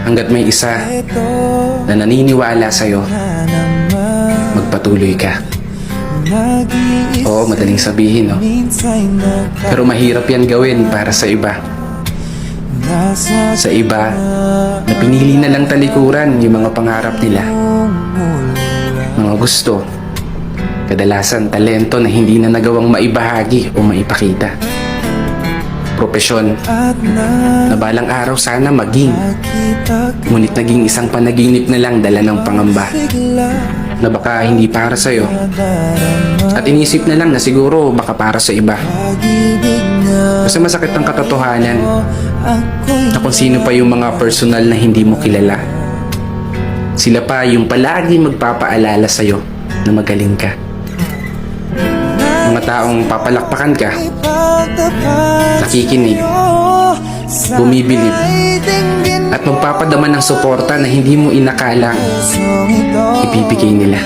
Hanggat may isa na naniniwala sa'yo, magpatuloy ka. Oo, madaling sabihin, no? Pero mahirap yan gawin para sa iba. Sa iba, na pinili na lang talikuran yung mga pangarap nila. Mga gusto, kadalasan talento na hindi na nagawang maibahagi o maipakita. Propesyon na balang araw sana maging, ngunit naging isang panaginip na lang dala ng pangamba na baka hindi para sa'yo, at inisip na lang na siguro baka para sa iba. Kasi masakit ang katotohanan na kung sino pa yung mga personal na hindi mo kilala, sila pa yung palagi magpapaalala sa'yo na magaling ka. Mga taong papalakpakan ka, nakikinig, bumibilib, at magpapadama ng suporta na hindi mo inakalang ibibigay nila.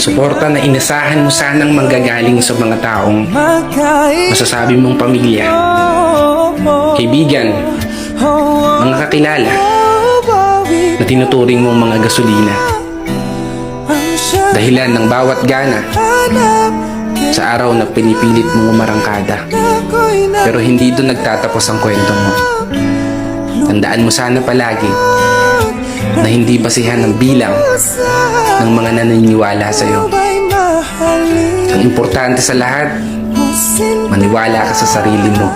Suporta na inasahan mo sanang manggagaling sa mga taong masasabi mong pamilya, kaibigan, mga kakilala na tinuturing mong mga gasolina, dahilan ng bawat gana sa araw na pinipilit mong umarangkada. Pero hindi doon nagtatapos ang kwento mo. Tandaan mo sana palagi na hindi basihan ng bilang ng mga naniniwala sa'yo. Ang importante sa lahat, maniwala ka sa sarili mo.